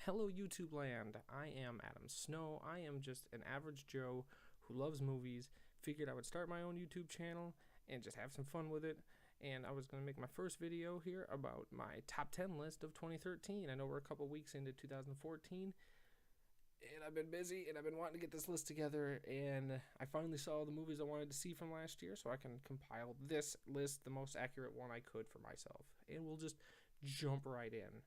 Hello, YouTube land. I am Adam Snow. I am just an average Joe who loves movies. Figured I would start my own YouTube channel and just have some fun with it. And I was going to make my first video here about my top 10 list of 2013. I know we're a couple weeks into 2014. And I've been busy and I've been wanting to get this list together. And I finally saw the movies I wanted to see from last year, so I can compile this list, the most accurate one I could for myself. And we'll just jump right in.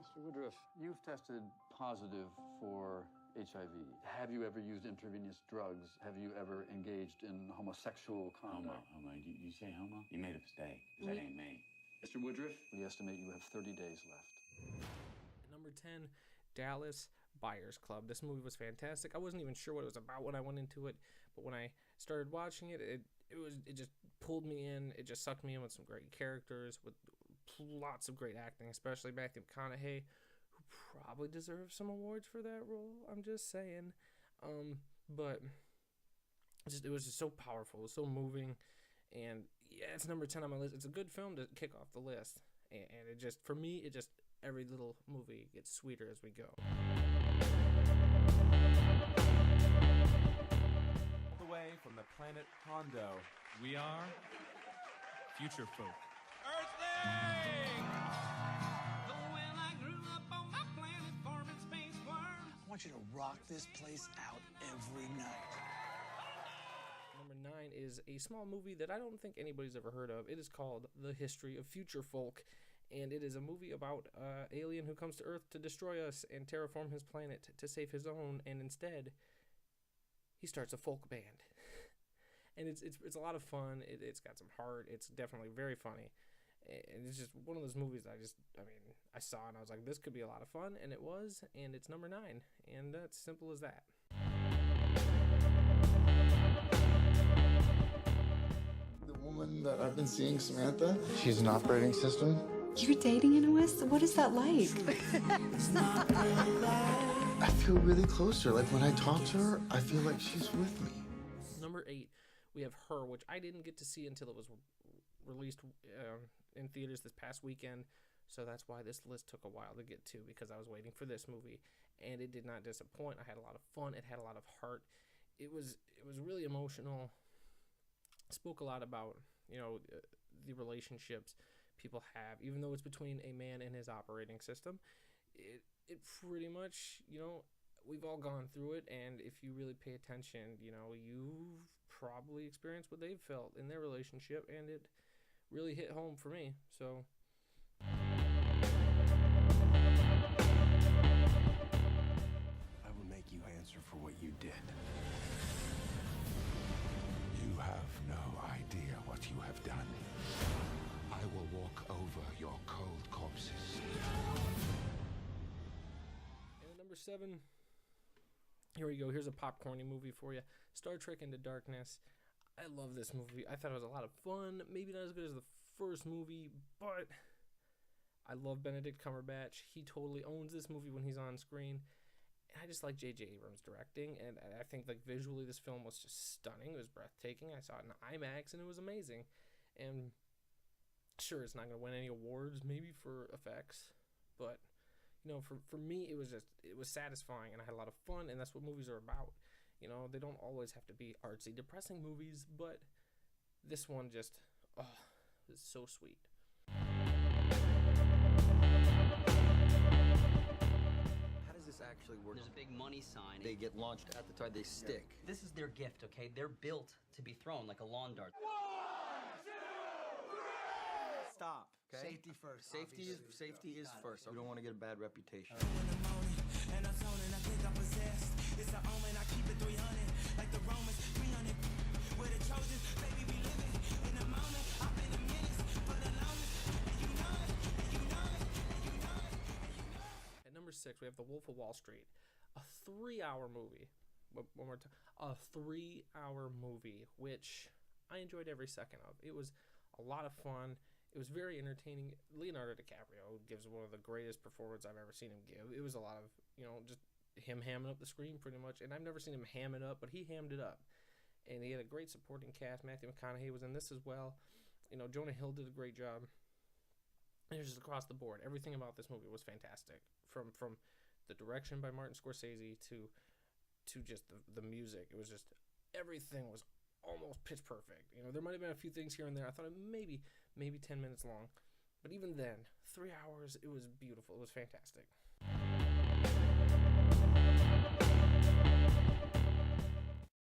Mr. Woodruff, you've tested positive for HIV. Have you ever used intravenous drugs? Have you ever engaged in homosexual conduct? Homo. Did you say homo? You made a mistake, because that ain't me. Mr. Woodruff, we estimate you have 30 days left. At number 10, Dallas Buyers Club. This movie was fantastic. I wasn't even sure what it was about when I went into it, but when I started watching it, it just pulled me in. It just sucked me in with some great characters, with lots of great acting, especially Matthew McConaughey, who probably deserves some awards for that role. I'm just saying. But it was just so powerful. It was so moving. And yeah, it's number 10 on my list. It's a good film to kick off the list. And it just, for me, every little movie gets sweeter as we go. All the way from the planet Hondo, we are Future Folk. I want you to rock this place out every night. Number 9 is a small movie that I don't think anybody's ever heard of. It is called The History of Future Folk, and it is a movie about an alien who comes to Earth to destroy us and terraform his planet to save his own, and instead, he starts a folk band. And it's a lot of fun. It's got some heart. It's definitely very funny. And it's just one of those movies I saw and I was like, this could be a lot of fun, and it was, and it's number 9, and that's simple as that. The woman that I've been seeing, Samantha, she's an operating system. You're dating an OS? What is that like? I feel really close to her. Like when I talk to her, I feel like she's with me. Number 8, we have Her, which I didn't get to see until it was released in theaters this past weekend, so that's why this list took a while to get to, because I was waiting for this movie, and it did not disappoint. I had a lot of fun. It had a lot of heart. It was really emotional. Spoke a lot about the relationships people have, even though it's between a man and his operating system. It pretty much, we've all gone through it, and if you really pay attention, you've probably experienced what they've felt in their relationship, and it really hit home for me. So I will make you answer for what you did. You have no idea what you have done. I will walk over your cold corpses. And at number 7, here we go. Here's a popcorny movie for you. Star Trek Into Darkness. I love this movie. I thought it was a lot of fun. Maybe not as good as the first movie, but I love Benedict Cumberbatch. He totally owns this movie when he's on screen. And I just like J.J. Abrams directing, and I think visually this film was just stunning. It was breathtaking. I saw it in IMAX, and it was amazing. And sure, it's not going to win any awards, maybe for effects, but for me, it was satisfying, and I had a lot of fun, and that's what movies are about. They don't always have to be artsy, depressing movies, but this one just, is so sweet. How does this actually work? There's a big money sign. They get launched at the time they stick. This is their gift, okay? They're built to be thrown like a lawn dart. Stop. Okay? Safety first. Safety is first. We don't want to get a bad reputation. At number 6, we have The Wolf of Wall Street, a 3-hour movie. One more time, a 3-hour movie, which I enjoyed every second of. It was a lot of fun. It was very entertaining. Leonardo DiCaprio gives one of the greatest performances I've ever seen him give. It was a lot of, just him hamming up the screen pretty much. And I've never seen him ham it up, but he hammed it up. And he had a great supporting cast. Matthew McConaughey was in this as well. Jonah Hill did a great job. And it was just across the board. Everything about this movie was fantastic. From the direction by Martin Scorsese to just the music. It was just, everything was almost pitch perfect. There might have been a few things here and there. I thought it maybe 10 minutes long. But even then, 3 hours, it was beautiful. It was fantastic.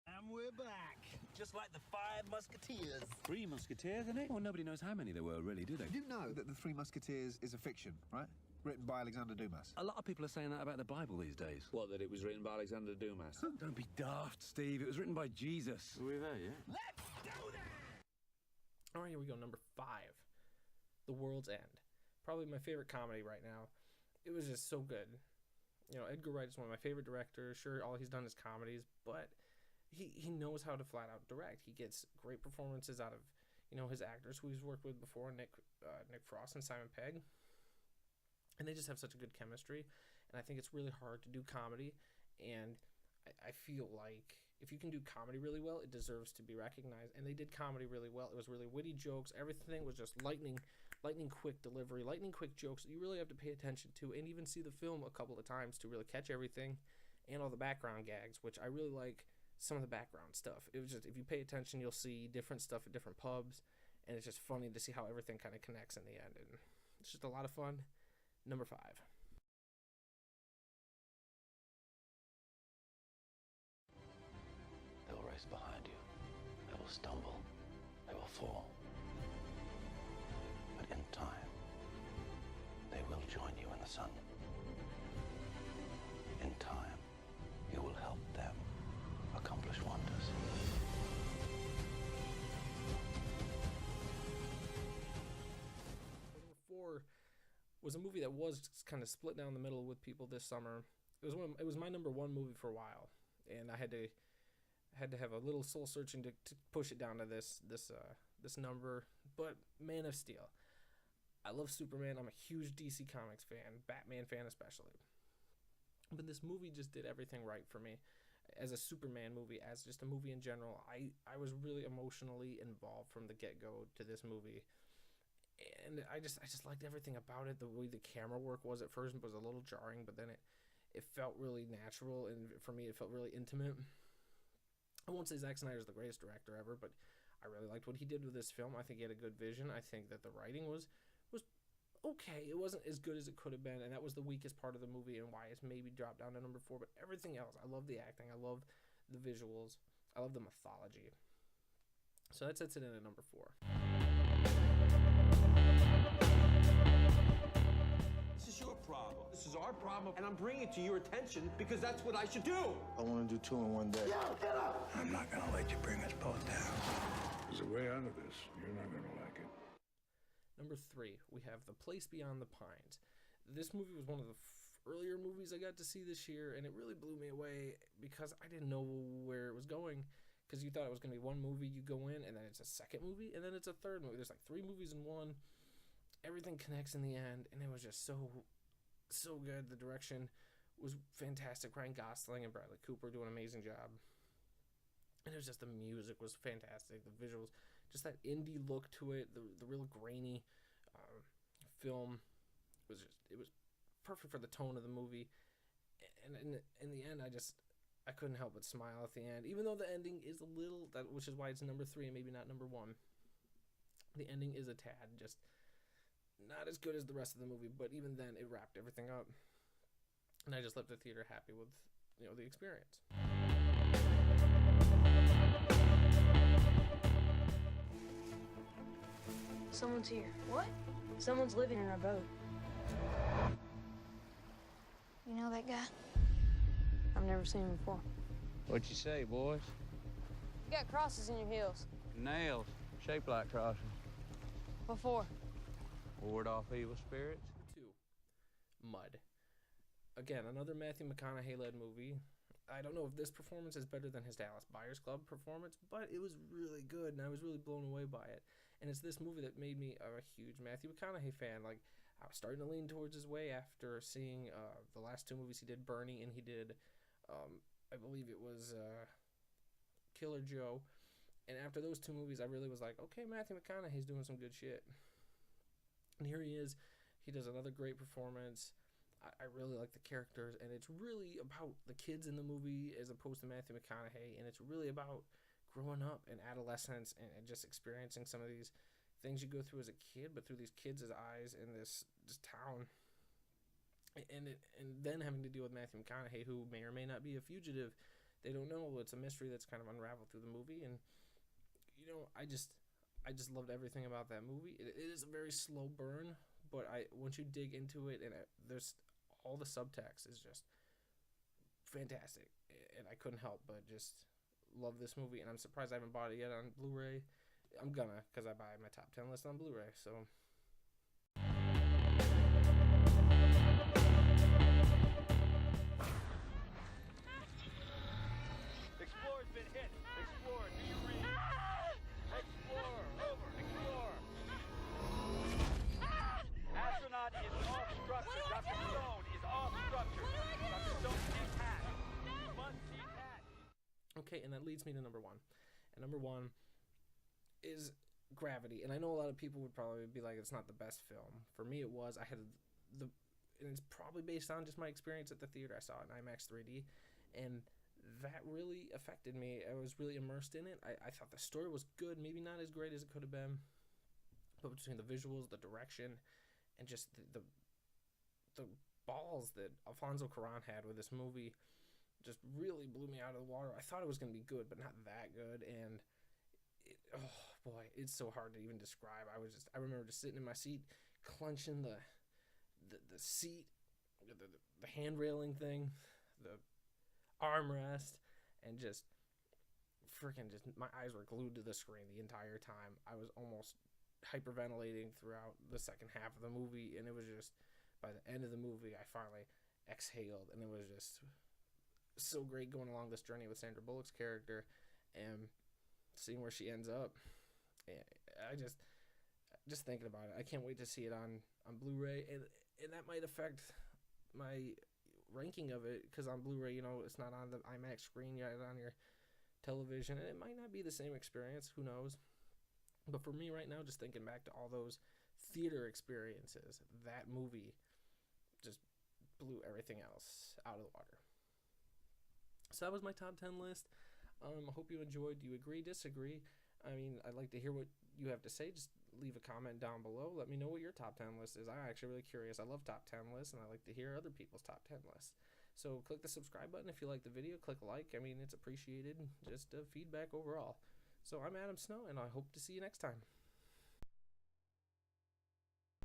And we're back. Just like the Five Musketeers. 3 Musketeers, isn't it? Well, nobody knows how many there were, really, do they? You know that the Three Musketeers is a fiction, right? Written by Alexander Dumas. A lot of people are saying that about the Bible these days. What, that it was written by Alexander Dumas? Don't be daft, Steve. It was written by Jesus. Are we there, yeah? Let's do this! All right, here we go. Number 5, The World's End. Probably my favorite comedy right now. It was just so good. Edgar Wright is one of my favorite directors. Sure, all he's done is comedies, but he knows how to flat out direct. He gets great performances out of, his actors who he's worked with before, Nick Frost and Simon Pegg. And they just have such a good chemistry. And I think it's really hard to do comedy. And I feel like if you can do comedy really well, it deserves to be recognized. And they did comedy really well. It was really witty jokes. Everything was just lightning quick delivery, lightning quick jokes that you really have to pay attention to and even see the film a couple of times to really catch everything and all the background gags, which I really like some of the background stuff. It was just, if you pay attention, you'll see different stuff at different pubs. And it's just funny to see how everything kind of connects in the end. And it's just a lot of fun. Number 5. They will race behind you. They will stumble. They will fall. But in time, they will join you in the sun. In time, you will help them accomplish wonders. Number 4 was a movie that was kind of split down the middle with people this summer. It was my number 1 movie for a while, and I had to have a little soul searching to push it down to this number. But Man of Steel. I love Superman. I'm a huge DC Comics fan, Batman fan especially. But this movie just did everything right for me. As a Superman movie, as just a movie in general, I was really emotionally involved from the get-go to this movie. And I just liked everything about it. The way the camera work was at first was a little jarring, but then it felt really natural, and for me it felt really intimate. I won't say Zack Snyder is the greatest director ever, but I really liked what he did with this film. I think he had a good vision. I think that the writing was okay. It wasn't as good as it could have been, and that was the weakest part of the movie and why it's maybe dropped down to number 4. But everything else, I love the acting, I love the visuals, I love the mythology. So that sets it in at number 4. This is your problem. This is our problem, and I'm bringing it to your attention because that's what I should do. I want to do 2 in one day. Get up! I'm not gonna let you bring us both down. There's a way out of this. You're not gonna like it. Number 3, we have The Place Beyond the Pines. This movie was one of the earlier movies I got to see this year, and it really blew me away because I didn't know where it was going. Because you thought it was going to be one movie, you go in, and then it's a second movie, and then it's a third movie. There's like 3 movies in one. Everything connects in the end, and it was just so good. The direction was fantastic. Ryan Gosling and Bradley Cooper do an amazing job. And it was just, the music was fantastic. The visuals, just that indie look to it, the real grainy film was it was perfect for the tone of the movie. And in the end, I couldn't help but smile at the end, even though the ending is a little, which is why it's number 3 and maybe not number 1. The ending is a tad just not as good as the rest of the movie, but even then it wrapped everything up, and I just left the theater happy with the experience. Someone's here. What? Someone's living in our boat. You know that guy? I've never seen him before. What'd you say, boys? You got crosses in your heels. Nails, shaped like crosses. What for? Ward off evil spirits. 2, Mud. Again, another Matthew McConaughey-led movie. I don't know if this performance is better than his Dallas Buyers Club performance, but it was really good, and I was really blown away by it. And it's this movie that made me a huge Matthew McConaughey fan. Like, I was starting to lean towards his way after seeing the last 2 movies he did, Bernie, and he did, I believe it was Killer Joe. And after those 2 movies, I really was like, okay, Matthew McConaughey's doing some good shit. And here he is. He does another great performance. I really like the characters, and it's really about the kids in the movie as opposed to Matthew McConaughey, and it's really about growing up and adolescence and just experiencing some of these things you go through as a kid, but through these kids' eyes in this town, and then having to deal with Matthew McConaughey, who may or may not be a fugitive. They don't know. It's a mystery that's kind of unraveled through the movie, and you know, I just loved everything about that movie. It is a very slow burn, but once you dig into it, and there's all the subtext is just fantastic, and I couldn't help but just love this movie. And I'm surprised I haven't bought it yet on Blu-ray. I'm gonna, because I buy my top 10 list on Blu-ray. So Explorer's been hit. Explorer, do you read? Explorer, over. Explorer. Astronaut is off structure. Dr. Stone is off structure. Dr. Stone detached. Must detach. okay, and that leads me to number 1. And number 1 is Gravity. And I know a lot of people would probably be like, it's not the best film. For me, it was. I had and it's probably based on just my experience at the theater. I saw it in IMAX 3D, and that really affected me. I was really immersed in it. I thought the story was good, maybe not as great as it could have been, but between the visuals, the direction, and just the balls that Alfonso Cuarón had with this movie just really blew me out of the water. I thought it was going to be good, but not that good, and oh boy, it's so hard to even describe. I remember just sitting in my seat, clenching the seat, the hand railing thing, the armrest, and just my eyes were glued to the screen the entire time. I was almost hyperventilating throughout the second half of the movie, and it was just, by the end of the movie, I finally exhaled, and it was just so great going along this journey with Sandra Bullock's character and seeing where she ends up. I just thinking about it, I can't wait to see it on Blu-ray, and that might affect my ranking of it, because on Blu-ray, you know, it's not on the IMAX screen yet on your television, and it might not be the same experience, who knows. But for me right now, just thinking back to all those theater experiences, that movie just blew everything else out of the water. So that was my top 10 list. I hope you enjoyed. Do you agree, disagree? I mean, I'd like to hear what you have to say. Just leave a comment down below. Let me know what your top 10 list is. I'm actually really curious. I love top 10 lists, and I like to hear other people's top 10 lists. So click the subscribe button if you like the video. Click like. I mean, it's appreciated. Just feedback overall. So I'm Adam Snow, and I hope to see you next time.